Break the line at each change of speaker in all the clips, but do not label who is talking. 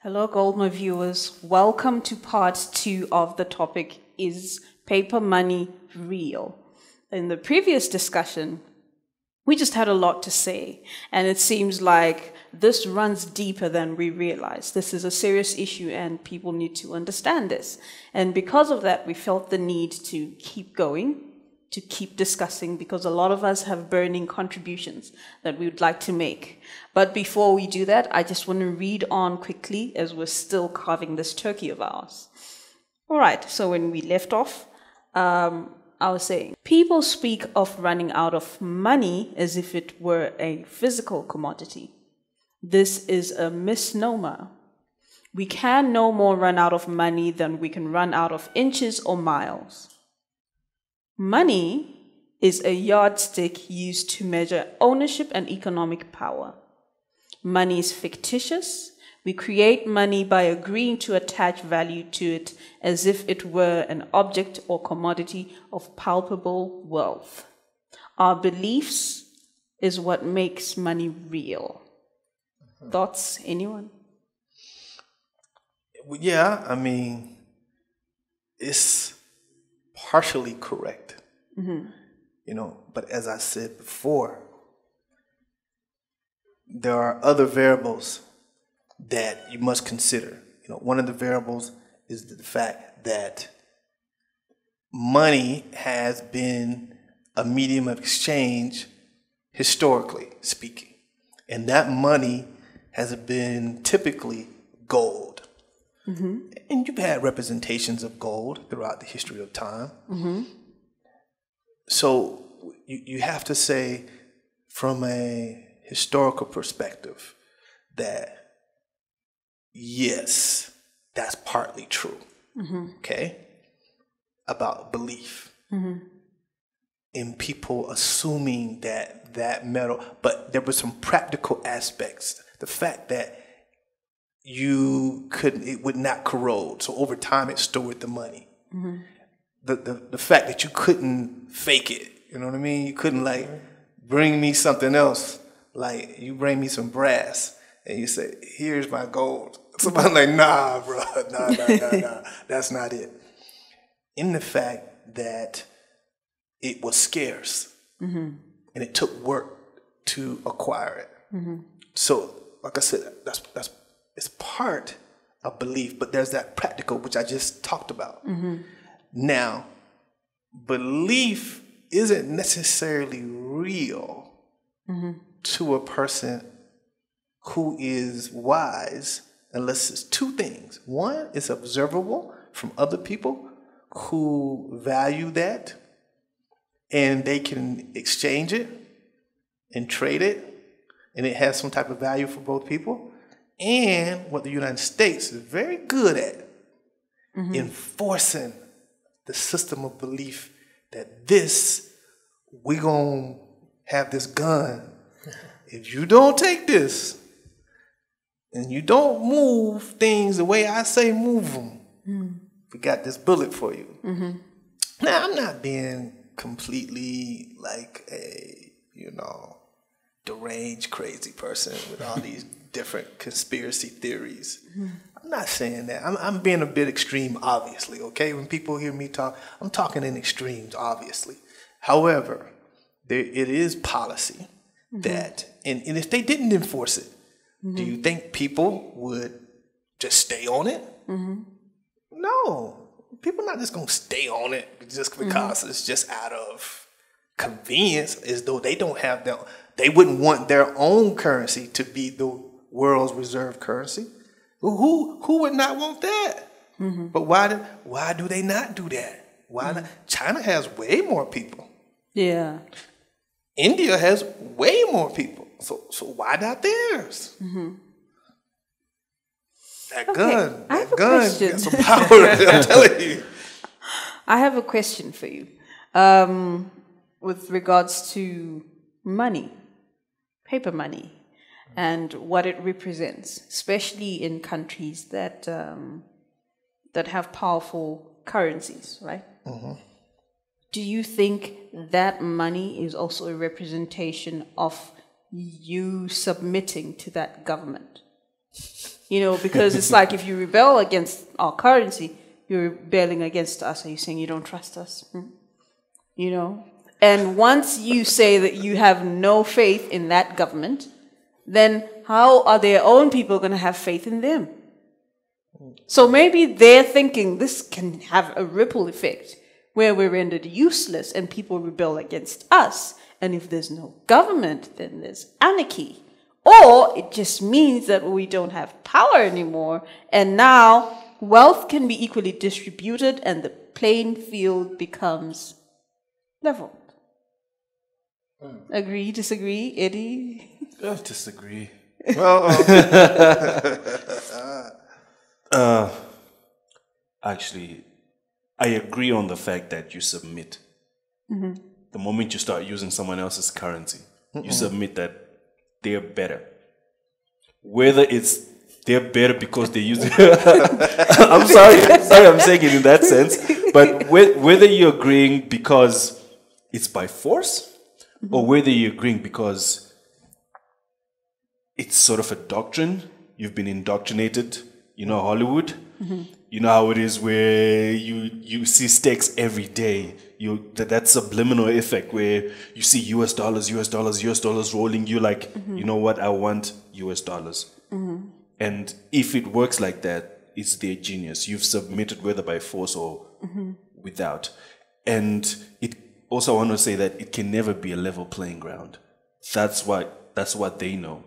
Hello, Goldman viewers. Welcome to part 2 of the topic, Is Paper Money Real? In the previous discussion, we just had a lot to say, and it seems like this runs deeper than we realize. This is a serious issue, and people need to understand this. And because of that, we felt the need to keep going, to keep discussing, because a lot of us have burning contributions that we would like to make. But before we do that, I just want to read on quickly as we're still carving this turkey of ours. All right, so when we left off, I was saying, people speak of running out of money as if it were a physical commodity. This is a misnomer. We can no more run out of money than we can run out of inches or miles. Money is a yardstick used to measure ownership and economic power. Money is fictitious. We create money by agreeing to attach value to it as if it were an object or commodity of palpable wealth. Our beliefs is what makes money real. Thoughts, anyone?
Yeah, I mean, it's partially correct. But as I said before, there are other variables that you must consider. One of the variables is the fact that money has been a medium of exchange historically speaking. And that money has been typically gold. And you've had representations of gold throughout the history of time. So you have to say from a historical perspective that yes, that's partly true. Okay? About belief. In people assuming that metal, but there were some practical aspects. The fact that it would not corrode. So over time it stored the money. The fact that you couldn't fake it, you know what I mean? You couldn't bring me something else. Like you bring me some brass and you say, here's my gold. Somebody's like, nah, bro, nah, that's not it. In the fact that it was scarce and it took work to acquire it. So, like I said, it's part of belief, but there's that practical, which I just talked about. Now, belief isn't necessarily real to a person who is wise unless it's two things. One, it's observable from other people who value that and they can exchange it and trade it and it has some type of value for both people. And what the United States is very good at, enforcing the system of belief that we're going to have this gun. If you don't take this and you don't move things the way I say move them, we got this bullet for you. Now, I'm not being completely like a, deranged, crazy person with all these different conspiracy theories. I'm not saying that. I'm being a bit extreme, obviously, okay? When people hear me talk, I'm talking in extremes, obviously. However, it is policy that, and if they didn't enforce it, do you think people would just stay on it? No. People are not just going to stay on it just because it's just out of convenience, as though they don't have they wouldn't want their own currency to be the world's reserve currency. Who would not want that? But why do they not do that? Why not? China has way more people.
Yeah.
India has way more people. So why not theirs? That gun got some power. I'm telling you.
I have a question for you with regards to money, paper money, and what it represents, especially in countries that have powerful currencies, right? Do you think that money is also a representation of you submitting to that government? You know, because it's like if you rebel against our currency, you're rebelling against us. Are you saying you don't trust us? You know? And once you say that you have no faith in that government, then how are their own people going to have faith in them? So maybe they're thinking this can have a ripple effect where we're rendered useless and people rebel against us. And if there's no government, then there's anarchy. Or it just means that we don't have power anymore. And now wealth can be equally distributed and the playing field becomes leveled. Agree, disagree, Eddie?
I disagree.
Well,
Actually, I agree on the fact that you submit. The moment you start using someone else's currency, you submit that they're better. Whether it's they're better because they use it. I'm sorry, I'm saying it in that sense. But whether you're agreeing because it's by force, or whether you're agreeing because it's sort of a doctrine, you've been indoctrinated, you know, Hollywood. You know how it is where you see stakes every day. That subliminal effect where you see US dollars rolling. You're like, you know what? I want US dollars. And if it works like that, it's their genius. You've submitted whether by force or without. And it also, I want to say that it can never be a level playing ground. That's what they know.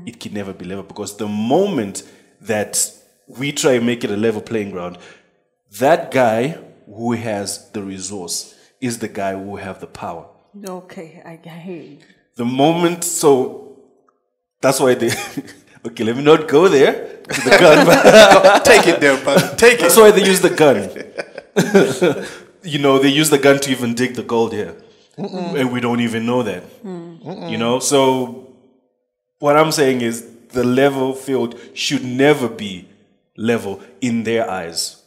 It can never be level, because the moment that we try and make it a level playing ground, that guy who has the resource is the guy who will have the power.
Okay, I hear you.
The moment, so that's why they, okay, let me not go there to the gun.
take it there, buddy. Take it.
That's why they use the gun. You know, they use the gun to even dig the gold here. And we don't even know that. You know, so what I'm saying is the level field should never be level in their eyes.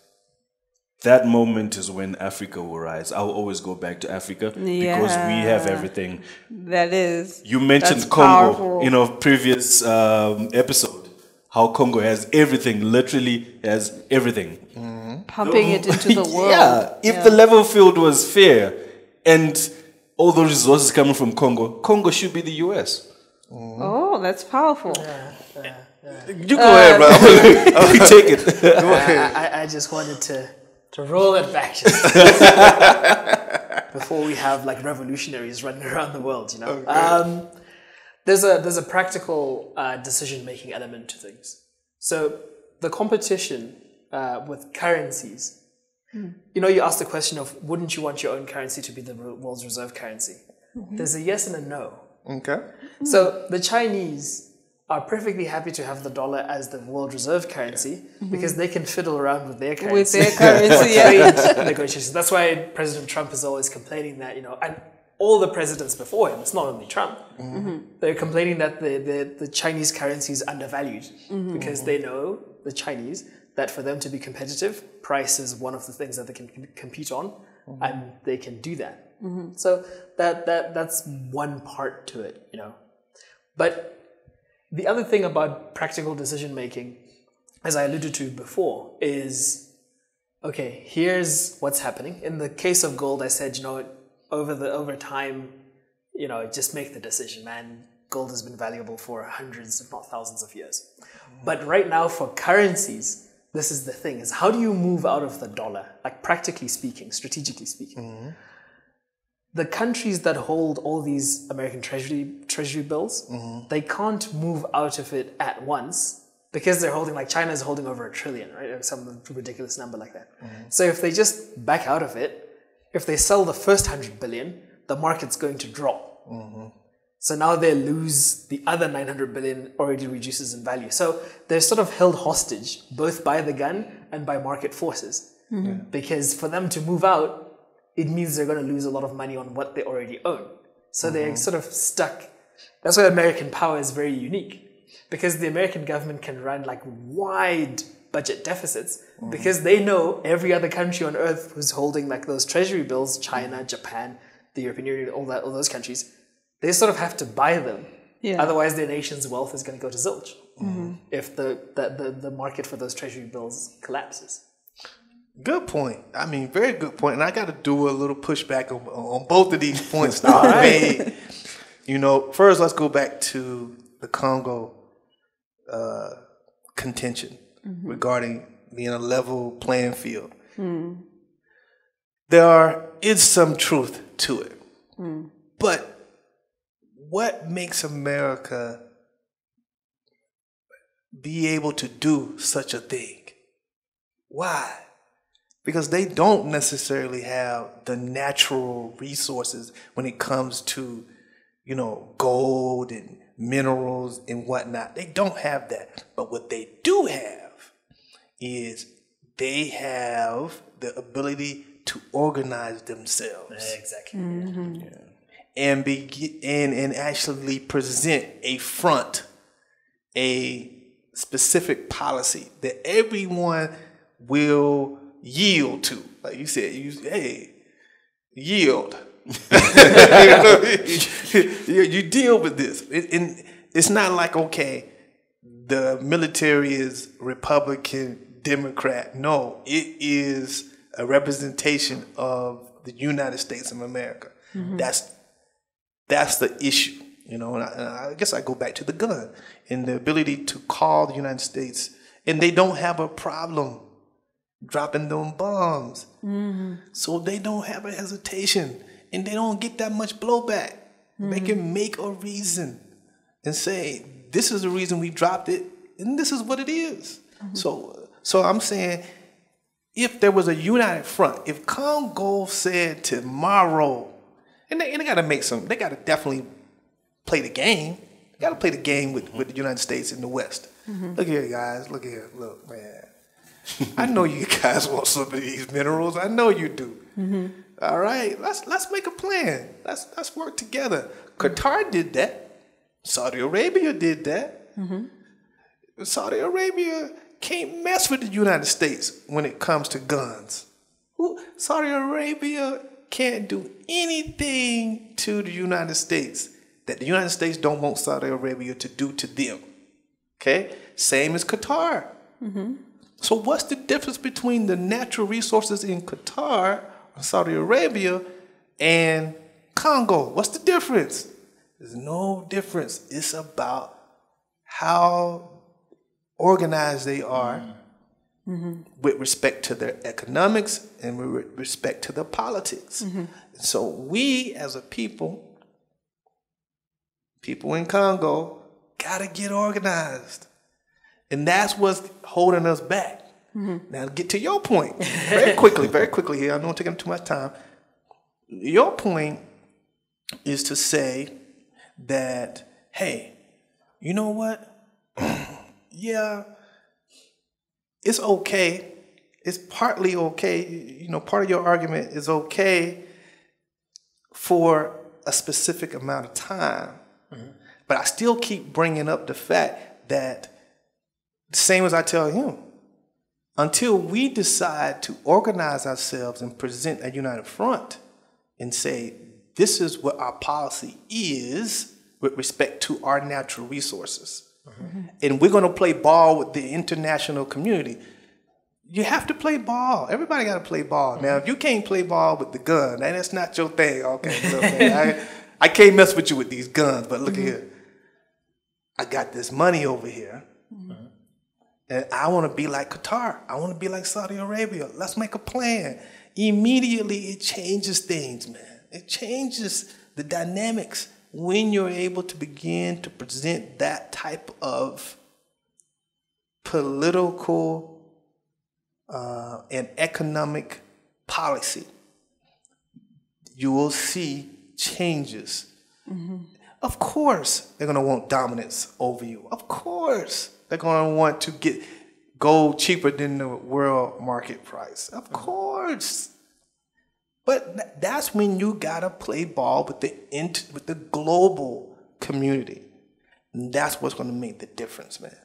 That moment is when Africa will rise. I'll always go back to Africa because we have everything.
That is.
You mentioned
that's
Congo
powerful.
in a previous episode. How Congo has everything, literally has everything.
Pumping it into the world.
Yeah, if the level field was fair and all the resources coming from Congo should be the US.
Oh, that's powerful.
You go ahead, bro.
Take it.
Go ahead.
I just wanted to roll it back just before we have like revolutionaries running around the world, you know. Okay. There's a practical decision-making element to things. So the competition with currencies, you know, you asked the question of wouldn't you want your own currency to be the world's reserve currency? There's a yes and a no.
Okay.
So the Chinese are perfectly happy to have the dollar as the world reserve currency because they can fiddle around with their currency.
With their currency, yeah.
Negotiations. That's why President Trump is always complaining that, you know, and all the presidents before him, it's not only Trump, they're complaining that the Chinese currency is undervalued because they know, the Chinese, that for them to be competitive, price is one of the things that they can compete on, and they can do that. So that's one part to it, you know. But the other thing about practical decision making, as I alluded to before, is, okay, here's what's happening. In the case of gold, I said, you know, over time, you know, just make the decision, man. Gold has been valuable for hundreds, if not thousands of years. But right now for currencies, this is the thing, is how do you move out of the dollar? Like practically speaking, strategically speaking. The countries that hold all these American treasury bills, they can't move out of it at once because they're holding, like China is holding over $1 trillion, right? Or some ridiculous number like that. So if they just back out of it, if they sell the first 100 billion, the market's going to drop. So now they lose the other 900 billion, already reduces in value. So they're sort of held hostage both by the gun and by market forces. Because for them to move out, it means they're going to lose a lot of money on what they already own. So they're sort of stuck. That's why American power is very unique. Because the American government can run like wide budget deficits because they know every other country on earth who's holding like those treasury bills, China, Japan, the European Union, all those countries, they sort of have to buy them. Otherwise their nation's wealth is going to go to zilch. if the market for those treasury bills collapses.
Good point. I mean, very good point. And I got to do a little pushback on both of these points that I made. You know, first, let's go back to the Congo contention regarding being a level playing field. There is some truth to it. But what makes America be able to do such a thing? Why? Because they don't necessarily have the natural resources when it comes to, you know, gold and minerals and whatnot. They don't have that. But what they do have is they have the ability to organize themselves.
Exactly.
And and actually present a front, a specific policy that everyone will yield to. Like you said, yield. You deal with this. And it's not like, okay, the military is Republican, Democrat. No, it is a representation of the United States of America. That's the issue. You know, and I guess I go back to the gun and the ability to call the United States, and they don't have a problem dropping them bombs. So they don't have a hesitation, and they don't get that much blowback. They can make a reason and say, this is the reason we dropped it, and this is what it is. So I'm saying, if there was a united front, if Congo said tomorrow, and they got to make some, they got to definitely play the game. They got to play the game with the United States and the West. Look here, guys. Look here. Look, man. I know you guys want some of these minerals. I know you do. All right, let's make a plan. Let's work together. Qatar did that. Saudi Arabia did that. Saudi Arabia can't mess with the United States when it comes to guns. Saudi Arabia can't do anything to the United States that the United States don't want Saudi Arabia to do to them. Okay? Same as Qatar. So what's the difference between the natural resources in Qatar, Saudi Arabia, and Congo? What's the difference? There's no difference. It's about how organized they are with respect to their economics and with respect to their politics. So we as a people in Congo, gotta get organized. And that's what's holding us back. Now, get to your point very quickly here. I don't want to take up too much time. Your point is to say that, hey, you know what? Yeah, it's okay. It's partly okay. You know, part of your argument is okay for a specific amount of time. But I still keep bringing up the fact that, same as I tell him, until we decide to organize ourselves and present a united front and say, this is what our policy is with respect to our natural resources. And we're going to play ball with the international community. You have to play ball. Everybody got to play ball. Now, if you can't play ball with the gun, that's not your thing. Okay, look, man, I can't mess with you with these guns, but look here. I got this money over here. And I want to be like Qatar. I want to be like Saudi Arabia. Let's make a plan. Immediately, it changes things, man. It changes the dynamics when you're able to begin to present that type of political and economic policy. You will see changes. Of course, they're going to want dominance over you. Of course. They're going to want to get gold cheaper than the world market price. Of course. But that's when you got to play ball with the global community. And that's what's going to make the difference, man.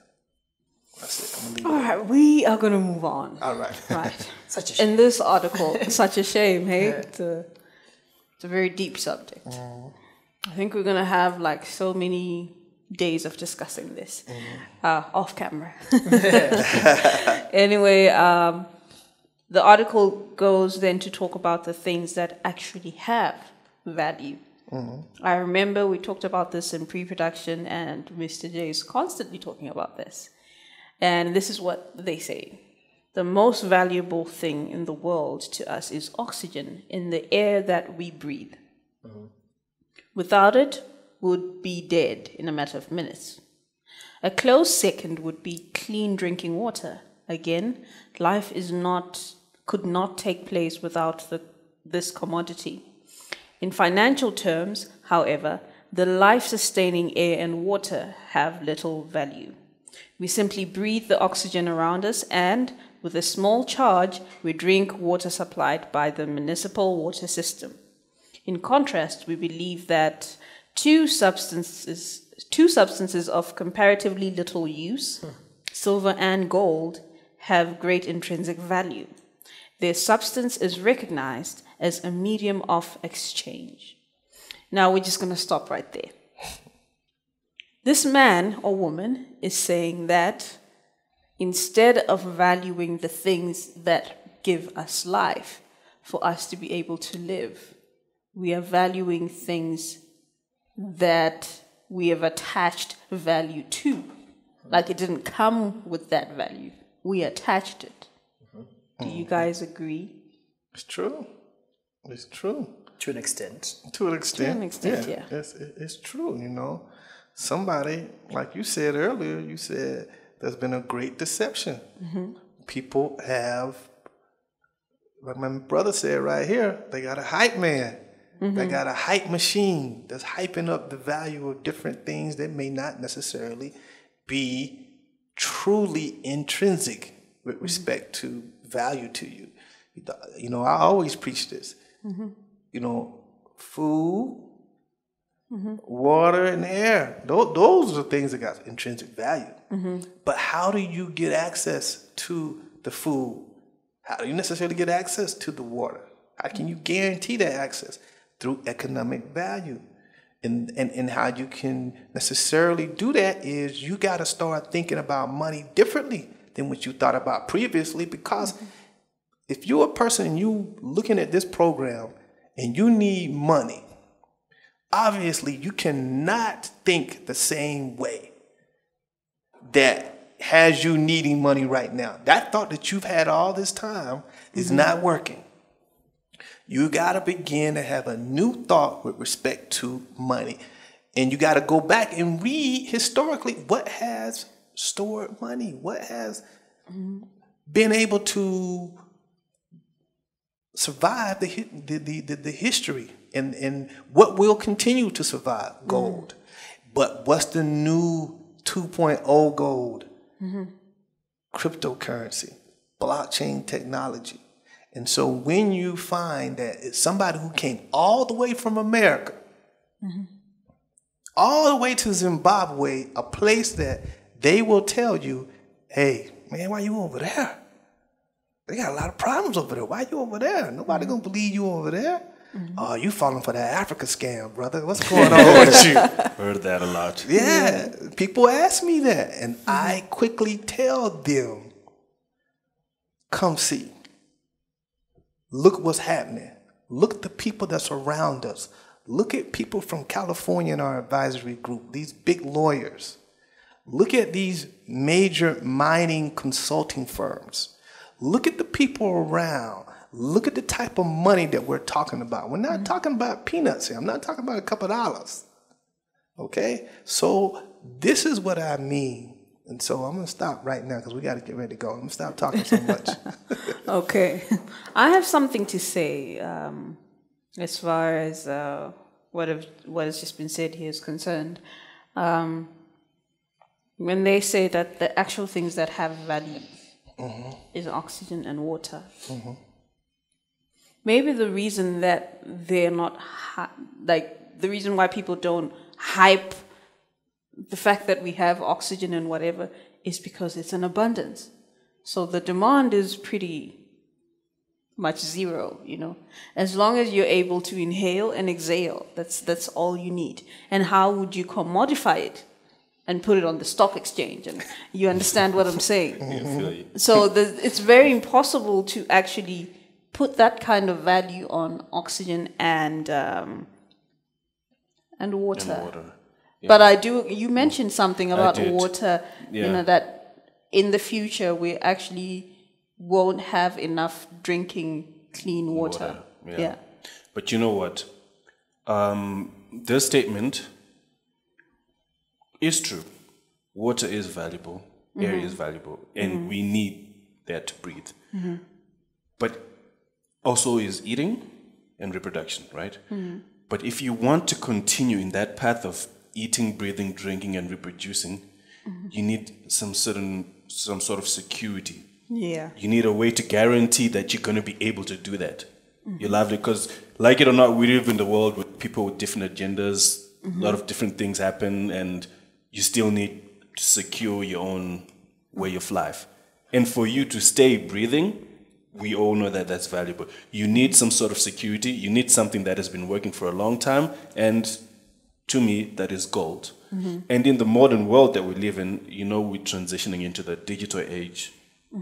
That's it. I'm gonna leave
All right, we are going to move on.
All right.
Right.
Such a shame.
In this article, such a shame, hey? It's a very deep subject. I think we're going to have like so many days of discussing this off camera. Anyway, the article goes then to talk about the things that actually have value. I remember we talked about this in pre-production, and Mr. J is constantly talking about this. And this is what they say. The most valuable thing in the world to us is oxygen in the air that we breathe. Without it, we would be dead in a matter of minutes. A close second would be clean drinking water. Again, life could not take place without this commodity. In financial terms, however, the life-sustaining air and water have little value. We simply breathe the oxygen around us, and with a small charge, we drink water supplied by the municipal water system. In contrast, we believe that two substances of comparatively little use, silver and gold, have great intrinsic value. Their substance is recognized as a medium of exchange. Now we're just going to stop right there. This man or woman is saying that instead of valuing the things that give us life for us to be able to live, we are valuing things that we have attached value to. Like it didn't come with that value. We attached it. Do you guys agree?
It's true. It's true.
To an extent.
To an extent.
Yeah.
It's true, you know. Somebody, like you said earlier, you said there's been a great deception. People have, like my brother said right here, they got a hype man. They got a hype machine that's hyping up the value of different things that may not necessarily be truly intrinsic with respect to value to you. You know, I always preach this. You know, food, water, and air. Those are the things that got intrinsic value. But how do you get access to the food? How do you necessarily get access to the water? How can you guarantee that access? Through economic value. And how you can necessarily do that is you got to start thinking about money differently than what you thought about previously, because if you're a person and you looking at this program and you need money, obviously you cannot think the same way that has you needing money right now. That thought that you've had all this time is not working. You got to begin to have a new thought with respect to money. And you got to go back and read historically what has stored money, what has been able to survive the history, and what will continue to survive gold. But what's the new 2.0 gold? Cryptocurrency, blockchain technology. And so when you find that it's somebody who came all the way from America, all the way to Zimbabwe, a place that they will tell you, hey, man, why you over there? They got a lot of problems over there. Why you over there? Nobody gonna believe you over there. Oh, you falling for that Africa scam, brother. What's going on with you?
Heard that a lot.
Yeah, people ask me that. And I quickly tell them, come see. Look what's happening. Look at the people that's around us. Look at people from California in our advisory group, these big lawyers. Look at these major mining consulting firms. Look at the people around. Look at the type of money that we're talking about. We're not talking about peanuts here. I'm not talking about a couple of dollars. Okay? So this is what I mean. And so I'm going to stop right now because we got to get ready to go. I'm going to stop talking so much.
Okay. I have something to say as far as what has just been said here is concerned. When they say that the actual things that have value is oxygen and water, maybe the reason that they're not, the reason why people don't hype the fact that we have oxygen and whatever is because it's an abundance. So the demand is pretty much zero, you know. As long as you're able to inhale and exhale, that's all you need. And how would you commodify it? and put it on the stock exchange. And you understand what I'm saying?
I feel you.
So it's very impossible to actually put that kind of value on oxygen and water.
And water. Yeah.
But you mentioned something about
did.
water,
Yeah.
that in the future we actually won't have enough drinking clean water. Yeah.
But you know what? This statement is true. Water is valuable. Air is valuable. And we need that to breathe. But also is eating and reproduction, right? But if you want to continue in that path of eating, breathing, drinking, and reproducing, you need some sort of security.
Yeah.
You need a way to guarantee that you're going to be able to do that. Your livelihood, because like it or not, we live in the world with people with different agendas. A lot of different things happen, and you still need to secure your own way of life. And for you to stay breathing, we all know that that's valuable. You need some sort of security. You need something that has been working for a long time, and to me, that is gold. And in the modern world that we live in, we're transitioning into the digital age.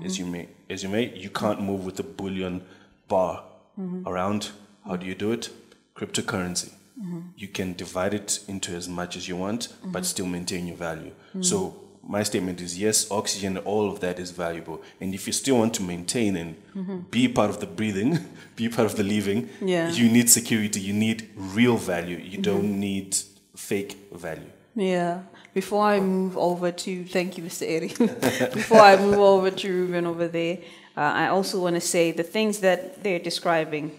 As you may, you can't move with a bullion bar around. How do you do it? Cryptocurrency. You can divide it into as much as you want, but still maintain your value. So my statement is yes, oxygen, all of that is valuable. And if you still want to maintain and be part of the breathing, be part of the living, you need security. You need real value. You don't need fake value.
Yeah. Before I move over to, thank you, Mr. Eri. Before I move over to Ruben over there, I also want to say the things that they're describing,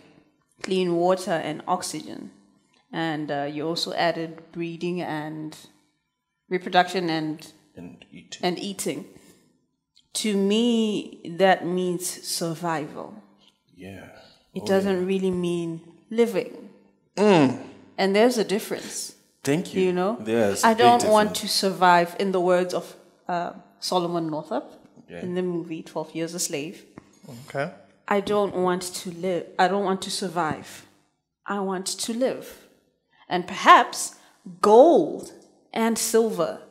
clean water and oxygen. And you also added breeding and reproduction and eating. To me, that means survival.
Yeah.
It doesn't really mean living. And there's a difference.
Thank you. Yes,
I don't want to survive, in the words of Solomon Northup in the movie 12 Years a Slave.
Okay.
I don't want to live. I don't want to survive. I want to live. And perhaps gold and silver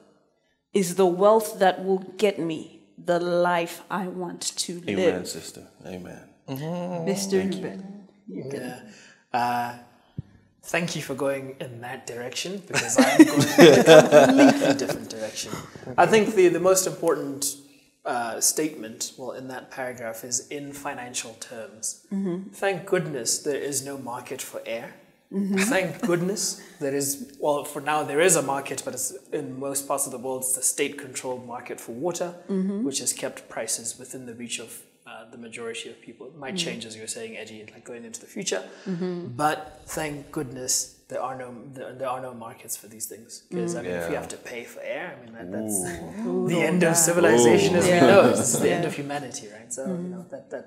is the wealth that will get me the life I want to live.
Amen, sister. Amen.
Mr. Ruben.
Thank you for going in that direction, because I am going in a completely different direction. I think the most important statement, in that paragraph, is in financial terms. Thank goodness there is no market for air. Thank goodness there is, for now there is a market, but it's, in most parts of the world, it's a state-controlled market for water, which has kept prices within the reach of the majority of people. It might change, as you were saying, Eddie, like going into the future. But thank goodness there are no markets for these things. Because if you have to pay for air, that's the end of civilization as we know it. It's the end of humanity, right? So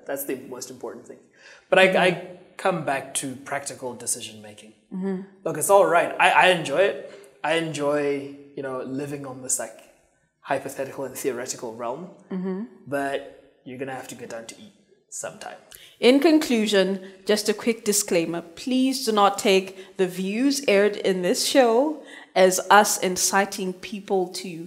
that's the most important thing. But I come back to practical decision making. Look, it's all right. I enjoy it. I enjoy living on this like hypothetical and theoretical realm. But you're going to have to get down to eat sometime.
In conclusion, just a quick disclaimer. Please do not take the views aired in this show as us inciting people to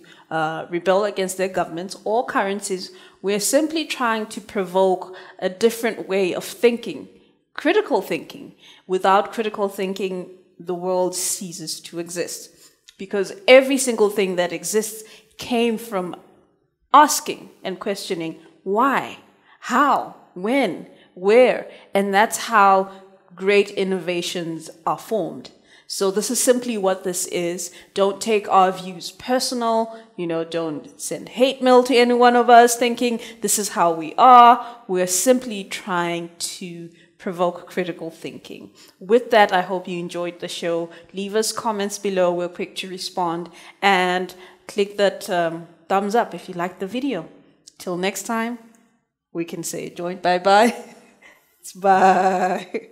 rebel against their governments or currencies. We're simply trying to provoke a different way of thinking, critical thinking. Without critical thinking, the world ceases to exist. Because every single thing that exists came from asking and questioning why, how, when, where, and that's how great innovations are formed. So this is simply what this is. Don't take our views personal. Don't send hate mail to any one of us thinking this is how we are. We're simply trying to provoke critical thinking. With that, I hope you enjoyed the show. Leave us comments below. We're quick to respond. And click that thumbs up if you liked the video. Till next time, we can say joint bye-bye. It's bye.